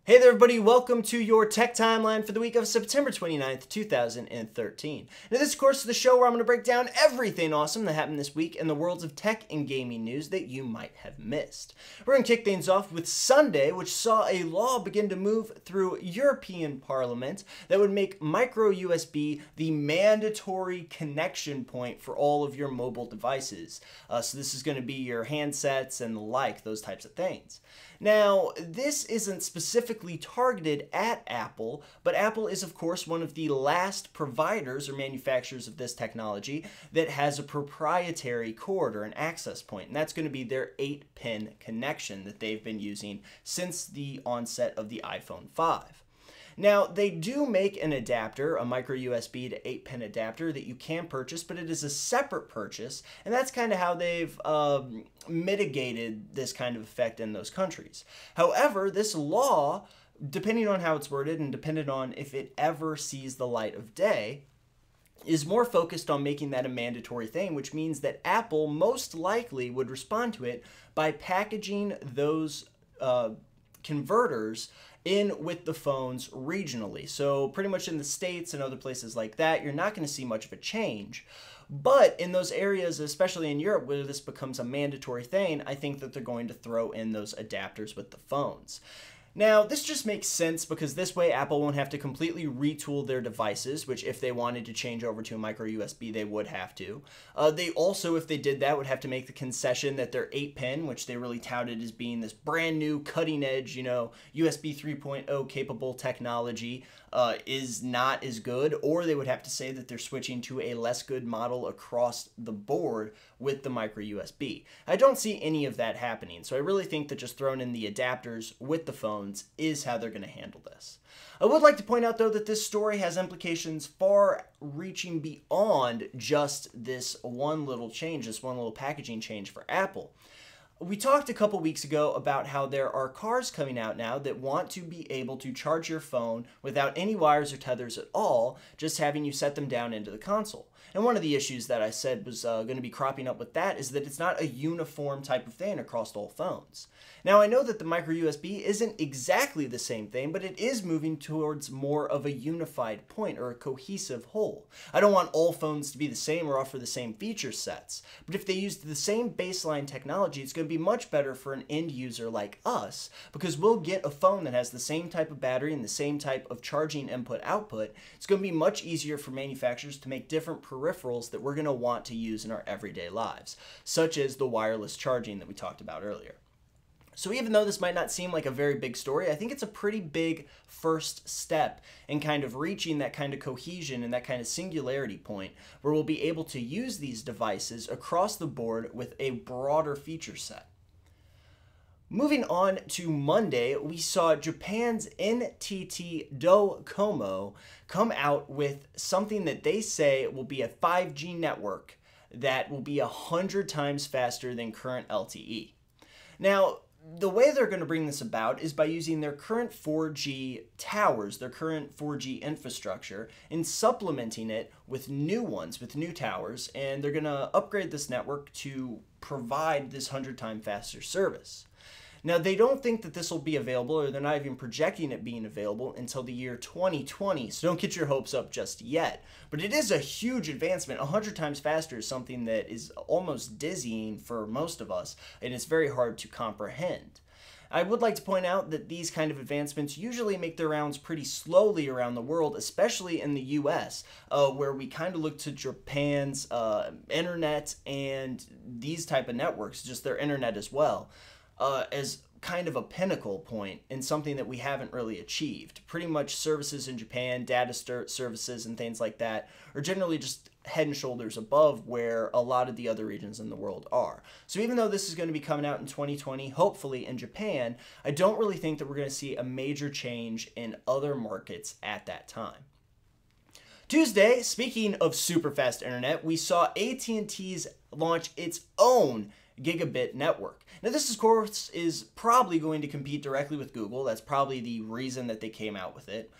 Hey there everybody, welcome to your tech timeline for the week of September 29th, 2013. Now this, of course, is the show where I'm going to break down everything awesome that happened this week in the worlds of tech and gaming news that you might have missed. We're going to kick things off with Sunday, which saw a law begin to move through European Parliament that would make MicroUSB the mandatory connection point for all of your mobile devices. So this is going to be your handsets and the like, those types of things. Now, this isn't specifically targeted at Apple, but Apple is, of course, one of the last providers or manufacturers of this technology that has a proprietary cord or an access point, and that's going to be their 8-pin connection that they've been using since the onset of the iPhone 5. Now, they do make an adapter, a microUSB to 8-pin adapter that you can purchase, but it is a separate purchase, and that's kind of how they've mitigated this kind of effect in those countries. However, this law, depending on how it's worded and depending on if it ever sees the light of day, is more focused on making that a mandatory thing, which means that Apple most likely would respond to it by packaging those converters in with the phones regionally. So pretty much in the States and other places like that, you're not going to see much of a change. But in those areas, especially in Europe, where this becomes a mandatory thing, I think that they're going to throw in those adapters with the phones. Now, this just makes sense because this way Apple won't have to completely retool their devices, which if they wanted to change over to a microUSB, they would have to. They also, if they did that, would have to make the concession that their 8-pin, which they really touted as being this brand new cutting edge, USB 3.0 capable technology, is not as good, or they would have to say that they're switching to a less good model across the board with the microUSB. I don't see any of that happening, so I really think that just throwing in the adapters with the phones is how they're going to handle this. I would like to point out, though, that this story has implications far reaching beyond just this one little change, this one little packaging change for Apple. We talked a couple weeks ago about how there are cars coming out now that want to be able to charge your phone without any wires or tethers at all, just having you set them down into the console. And one of the issues that I said was going to be cropping up with that is that it's not a uniform type of thing across all phones. Now, I know that the microUSB isn't exactly the same thing, but it is moving towards more of a unified point or a cohesive whole. I don't want all phones to be the same or offer the same feature sets, but if they use the same baseline technology, it's going to be much better for an end user like us because we'll get a phone that has the same type of battery and the same type of charging input-output. It's going to be much easier for manufacturers to make different peripherals that we're going to want to use in our everyday lives, such as the wireless charging that we talked about earlier. So even though this might not seem like a very big story, I think it's a pretty big first step in kind of reaching that kind of cohesion and that kind of singularity point where we'll be able to use these devices across the board with a broader feature set. Moving on to Monday, we saw Japan's NTT Docomo come out with something that they say will be a 5G network that will be 100 times faster than current LTE. Now, the way they're going to bring this about is by using their current 4G towers, their current 4G infrastructure, and supplementing it with new ones, with new towers, and they're going to upgrade this network to provide this 100-time faster service. Now, they don't think that this will be available, or they're not even projecting it being available until the year 2020, so don't get your hopes up just yet. But it is a huge advancement. 100 times faster is something that is almost dizzying for most of us, and it's very hard to comprehend. I would like to point out that these kind of advancements usually make their rounds pretty slowly around the world, especially in the US, where we kind of look to Japan's internet and these type of networks, just their internet as well, as kind of a pinnacle point and something that we haven't really achieved. Pretty much services in Japan, data services and things like that are generally just head and shoulders above where a lot of the other regions in the world are. So even though this is going to be coming out in 2020, hopefully in Japan, I don't really think that we're going to see a major change in other markets at that time. Tuesday, speaking of super fast internet, we saw AT&T's launch its own Gigabit network. Now this, of course, is probably going to compete directly with Google. That's probably the reason that they came out with it.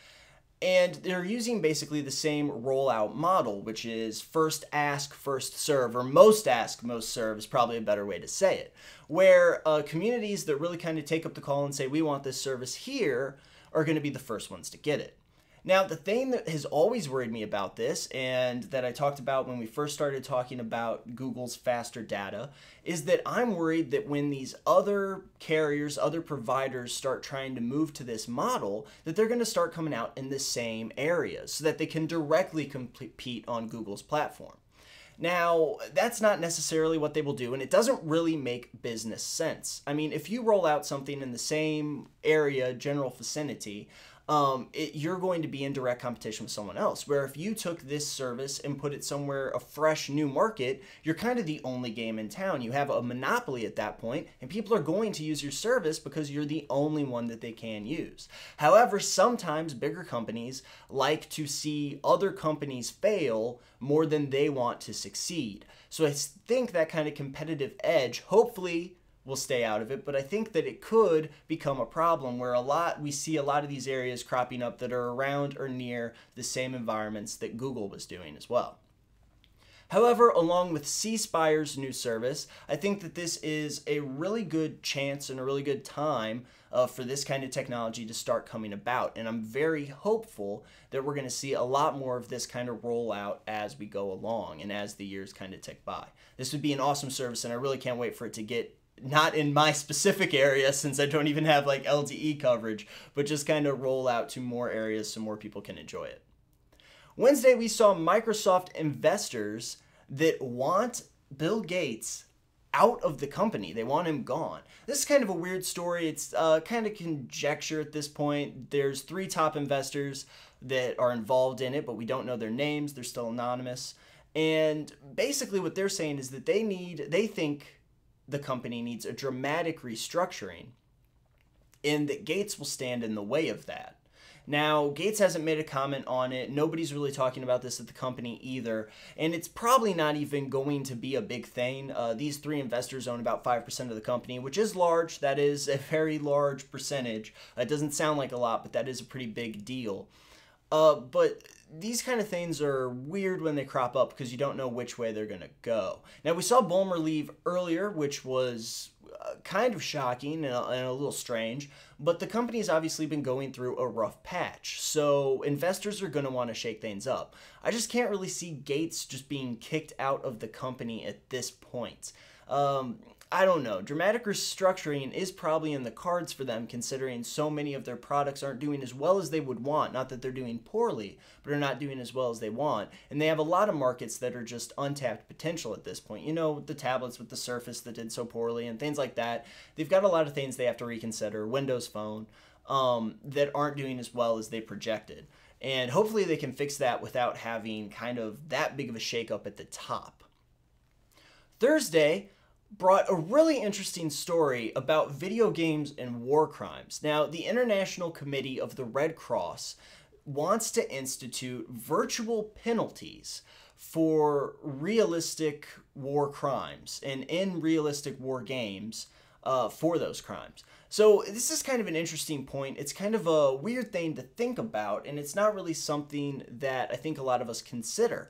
And they're using basically the same rollout model, which is first ask, first serve, or most ask, most serve is probably a better way to say it, where communities that really kind of take up the call and say, we want this service here, are going to be the first ones to get it. Now, the thing that has always worried me about this, and that I talked about when we first started talking about Google's faster data, is that I'm worried that when these other carriers, other providers start trying to move to this model, that they're going to start coming out in the same areas so that they can directly compete on Google's platform. Now, that's not necessarily what they will do, and it doesn't really make business sense. I mean, if you roll out something in the same area, general vicinity, you're going to be in direct competition with someone else. Where if you took this service and put it somewhere, a fresh new market, you're kind of the only game in town. You have a monopoly at that point, and people are going to use your service because you're the only one that they can use. However, sometimes bigger companies like to see other companies fail more than they want to succeed. So I think that kind of competitive edge, hopefully, will stay out of it, but I think that it could become a problem where we see a lot of these areas cropping up that are around or near the same environments that Google was doing as well. However, along with C Spire's new service, I think that this is a really good chance and a really good time for this kind of technology to start coming about. And I'm very hopeful that we're going to see a lot more of this kind of rollout as we go along and as the years kind of tick by. This would be an awesome service, and I really can't wait for it to get not in my specific area since I don't even have like LTE coverage, but just kind of roll out to more areas so more people can enjoy it. Wednesday, we saw Microsoft investors that want Bill Gates out of the company. They want him gone. This is kind of a weird story. It's kind of conjecture at this point. There's 3 top investors that are involved in it, but we don't know their names. They're still anonymous. And basically what they're saying is that they think the company needs a dramatic restructuring and that Gates will stand in the way of that. Now, Gates hasn't made a comment on it. Nobody's really talking about this at the company either. And it's probably not even going to be a big thing. These 3 investors own about 5% of the company, which is large. That is a very large percentage. It doesn't sound like a lot, but that is a pretty big deal. But these kind of things are weird when they crop up because you don't know which way they're going to go. Now, we saw Ballmer leave earlier, which was kind of shocking and a little strange, but the company has obviously been going through a rough patch, so investors are going to want to shake things up. I just can't really see Gates just being kicked out of the company at this point. I don't know. Dramatic restructuring is probably in the cards for them, considering so many of their products aren't doing as well as they would want. Not that they're doing poorly, but are not doing as well as they want. And they have a lot of markets that are just untapped potential at this point. You know, the tablets with the Surface that did so poorly and things like that. They've got a lot of things they have to reconsider. Windows Phone that aren't doing as well as they projected. And hopefully they can fix that without having kind of that big of a shakeup at the top. Thursday brought a really interesting story about video games and war crimes. Now, the International Committee of the Red Cross wants to institute virtual penalties for realistic war crimes and in realistic war games for those crimes. So this is kind of an interesting point. It's kind of a weird thing to think about, and it's not really something that I think a lot of us consider.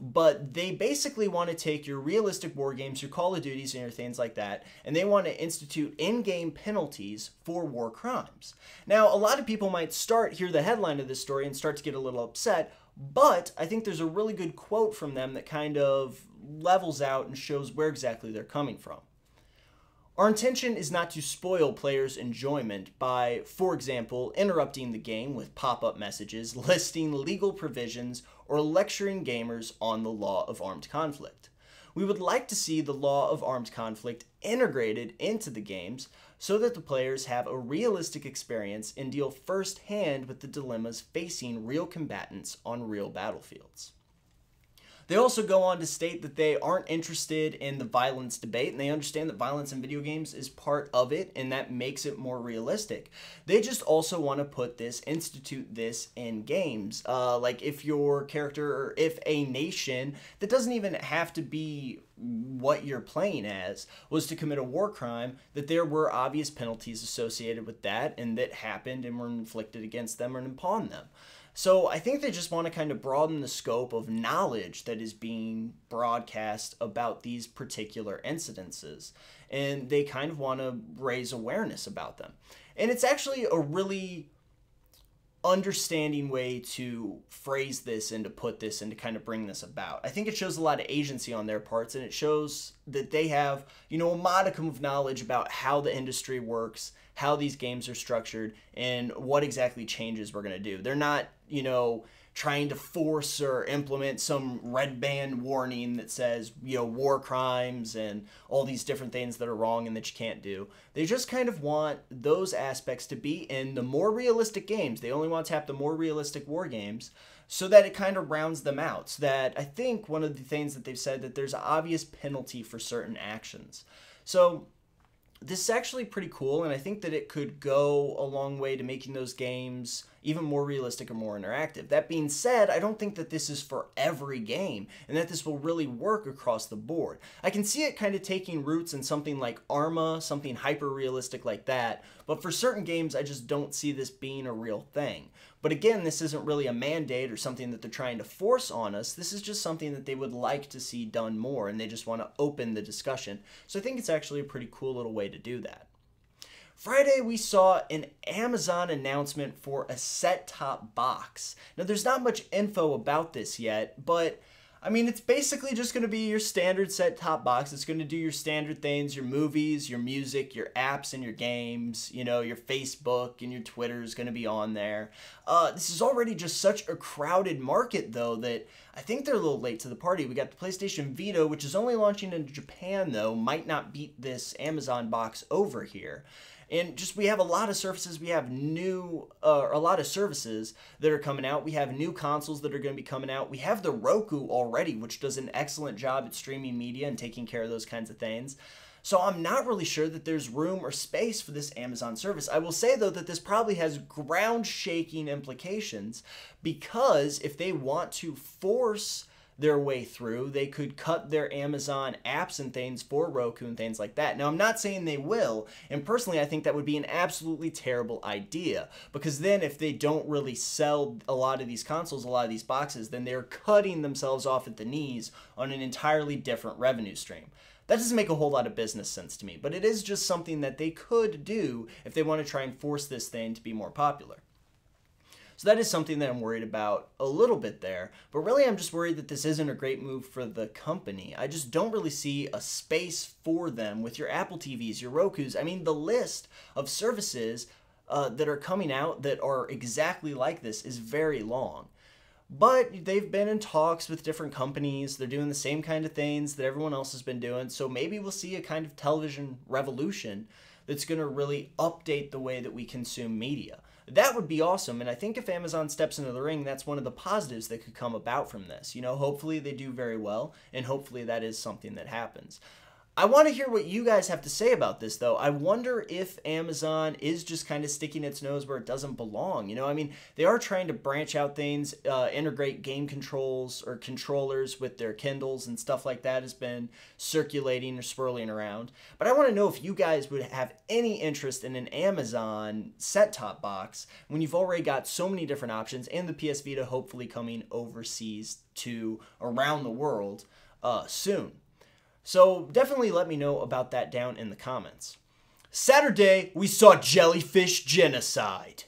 But they basically want to take your realistic war games, your Call of Duties and your things like that, and they want to institute in-game penalties for war crimes. Now, a lot of people might hear the headline of this story and start to get a little upset, but I think there's a really good quote from them that kind of levels out and shows where exactly they're coming from. Our intention is not to spoil players' enjoyment by, for example, interrupting the game with pop-up messages, listing legal provisions, or lecturing gamers on the law of armed conflict. We would like to see the law of armed conflict integrated into the games so that the players have a realistic experience and deal firsthand with the dilemmas facing real combatants on real battlefields. They also go on to state that they aren't interested in the violence debate, and they understand that violence in video games is part of it, and that makes it more realistic. They just also want to institute this in games. Like if your character, or if a nation, that doesn't even have to be what you're playing as was to commit a war crime, that there were obvious penalties associated with that and that happened and were inflicted against them and upon them. So I think they just want to kind of broaden the scope of knowledge that is being broadcast about these particular incidences. And they kind of want to raise awareness about them. And it's actually a really understanding way to phrase this and to put this and to kind of bring this about. I think it shows a lot of agency on their parts, and it shows that they have, a modicum of knowledge about how the industry works, how these games are structured, and what exactly changes we're going to do. They're not, trying to force or implement some red band warning that says, war crimes and all these different things that are wrong and that you can't do. They just kind of want those aspects to be in the more realistic games. They only want to have the more realistic war games so that it kind of rounds them out. So that I think one of the things that they've said that there's obvious penalty for certain actions. So this is actually pretty cool, and I think that it could go a long way to making those games even more realistic and more interactive. That being said, I don't think that this is for every game, and that this will really work across the board. I can see it kind of taking roots in something like Arma, something hyper-realistic like that, but for certain games, I just don't see this being a real thing. But again, this isn't really a mandate or something that they're trying to force on us. This is just something that they would like to see done more, and they just want to open the discussion. So I think it's actually a pretty cool little way to do that. Friday, we saw an Amazon announcement for a set-top box. Now, there's not much info about this yet, but it's basically just going to be your standard set-top box. It's going to do your standard things, your movies, your music, your apps and your games, your Facebook and your Twitter is going to be on there. This is already just such a crowded market, though, that I think they're a little late to the party. We got the PlayStation Vita, which is only launching in Japan, though, might not beat this Amazon box over here. And we have a lot of surfaces. We have a lot of services that are coming out. We have new consoles that are going to be coming out. We have the Roku already, which does an excellent job at streaming media and taking care of those kinds of things. So I'm not really sure that there's room or space for this Amazon service. I will say, though, that this probably has ground-shaking implications, because if they want to force their way through, they could cut their Amazon apps and things for Roku and things like that. Now, I'm not saying they will, and personally I think that would be an absolutely terrible idea, because then if they don't really sell a lot of these consoles, a lot of these boxes, then they're cutting themselves off at the knees on an entirely different revenue stream. That doesn't make a whole lot of business sense to me, but it is just something that they could do if they want to try and force this thing to be more popular. So that is something that I'm worried about a little bit there, but really I'm just worried that this isn't a great move for the company. I just don't really see a space for them with your Apple TVs, your Rokus. The list of services that are coming out that are exactly like this is very long. But they've been in talks with different companies. They're doing the same kind of things that everyone else has been doing. So maybe we'll see a kind of television revolution that's going to really update the way that we consume media. That would be awesome, and I think if Amazon steps into the ring, that's one of the positives that could come about from this. Hopefully they do very well, and hopefully that is something that happens. I want to hear what you guys have to say about this, though. I wonder if Amazon is just kind of sticking its nose where it doesn't belong. They are trying to branch out things, integrate game controls or controllers with their Kindles and stuff like that has been circulating or swirling around. But I want to know if you guys would have any interest in an Amazon set-top box when you've already got so many different options, and the PS Vita hopefully coming overseas to around the world soon. So definitely let me know about that down in the comments. Saturday, we saw Jellyfish Genocide.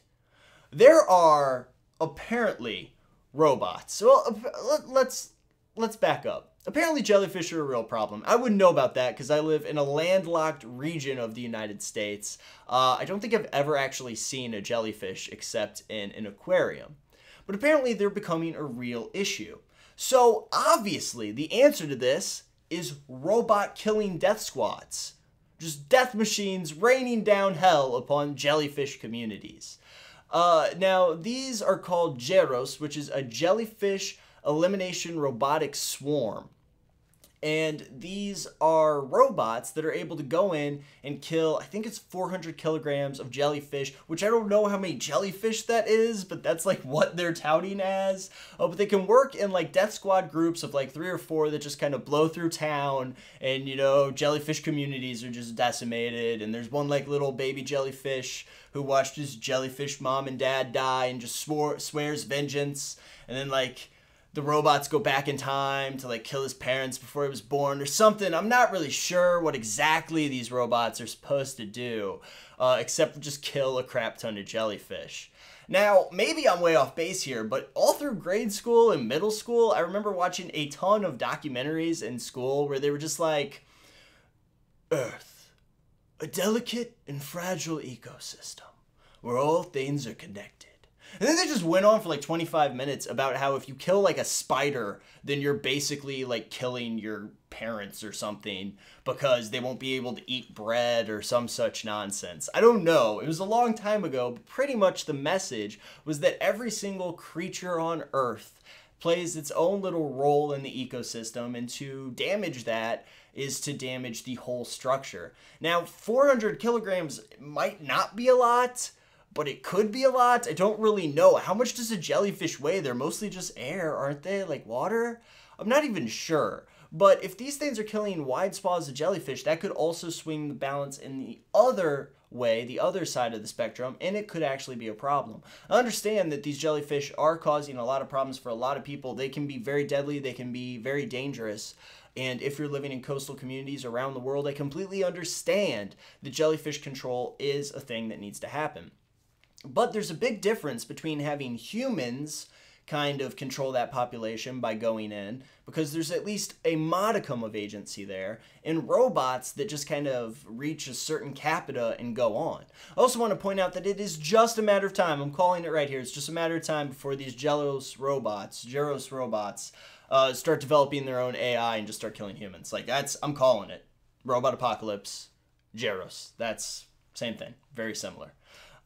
There are apparently robots. Well, let's back up. Apparently jellyfish are a real problem. I wouldn't know about that because I live in a landlocked region of the United States. I don't think I've ever actually seen a jellyfish except in an aquarium. But apparently they're becoming a real issue. So obviously the answer to this is robot killing death squads. Just death machines raining down hell upon jellyfish communities. Now, these are called Gyros, which is a jellyfish elimination robotic swarm. And these are robots that are able to go in and kill, I think it's 400 kilograms of jellyfish, which I don't know how many jellyfish that is, but that's like what they're touting as. But they can work in like death squad groups of like 3 or 4 that just kind of blow through town, and you know, jellyfish communities are just decimated. And there's one like little baby jellyfish who watched his jellyfish mom and dad die and just swears vengeance. And then like the robots go back in time to like kill his parents before he was born or something. I'm not really sure what exactly these robots are supposed to do, except for just kill a crap ton of jellyfish. Now, maybe I'm way off base here, but all through grade school and middle school, I remember watching a ton of documentaries in school where they were just like, Earth, a delicate and fragile ecosystem where all things are connected. And then they just went on for like 25 minutes about how if you kill like a spider, then you're basically like killing your parents or something because they won't be able to eat bread or some such nonsense. I don't know. It was a long time ago, but pretty much the message was that every single creature on Earth plays its own little role in the ecosystem, and to damage that is to damage the whole structure. Now, 400 kilograms might not be a lot, but it could be a lot. I don't really know. How much does a jellyfish weigh? They're mostly just air, aren't they? Like water? I'm not even sure. But if these things are killing wide swaths of jellyfish, that could also swing the balance in the other way, the other side of the spectrum, and it could actually be a problem. I understand that these jellyfish are causing a lot of problems for a lot of people. They can be very deadly. They can be very dangerous. And if you're living in coastal communities around the world, I completely understand that jellyfish control is a thing that needs to happen. But there's a big difference between having humans kind of control that population by going in, because there's at least a modicum of agency there, and robots that just kind of reach a certain capita and go on. I also want to point out that it is just a matter of time. I'm calling it right here. It's just a matter of time before these Gyros robots start developing their own AI and just start killing humans. Like I'm calling it. Robot apocalypse, Gyros. That's same thing. Very similar.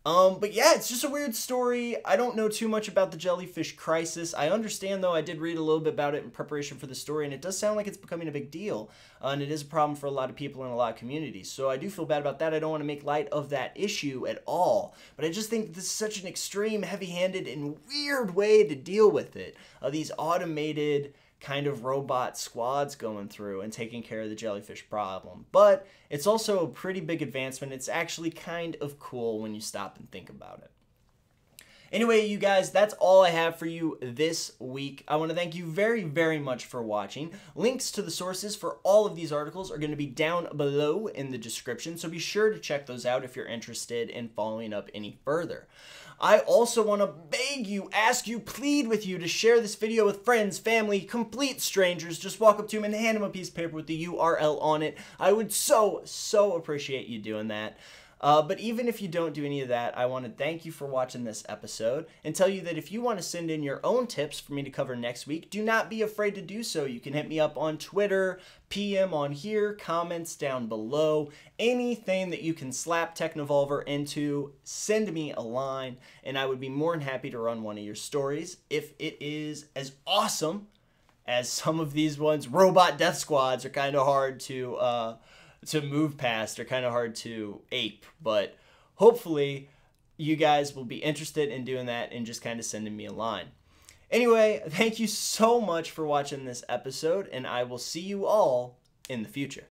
But yeah, it's just a weird story. I don't know too much about the jellyfish crisis. I understand, though, I did read a little bit about it in preparation for the story, and it does sound like it's becoming a big deal. And it is a problem for a lot of people in a lot of communities. So I do feel bad about that. I don't want to make light of that issue at all. But I just think this is such an extreme, heavy-handed, and weird way to deal with it. These automated kind of robot squads going through and taking care of the jellyfish problem. But it's also a pretty big advancement. It's actually kind of cool when you stop and think about it. Anyway, you guys, that's all I have for you this week. I want to thank you very, very much for watching. Links to the sources for all of these articles are going to be down below in the description, so be sure to check those out if you're interested in following up any further. I also want to beg you, ask you, plead with you to share this video with friends, family, complete strangers. Just walk up to them and hand them a piece of paper with the URL on it. I would so appreciate you doing that. But even if you don't do any of that, I want to thank you for watching this episode and tell you that if you want to send in your own tips for me to cover next week, do not be afraid to do so. You can hit me up on Twitter, PM on here, comments down below, anything that you can slap Technovolver into, send me a line, and I would be more than happy to run one of your stories if it is as awesome as some of these ones. Robot death squads are kind of hard to move past, are kind of hard to ape, but hopefully you guys will be interested in doing that and just kind of sending me a line. Anyway, thank you so much for watching this episode, and I will see you all in the future.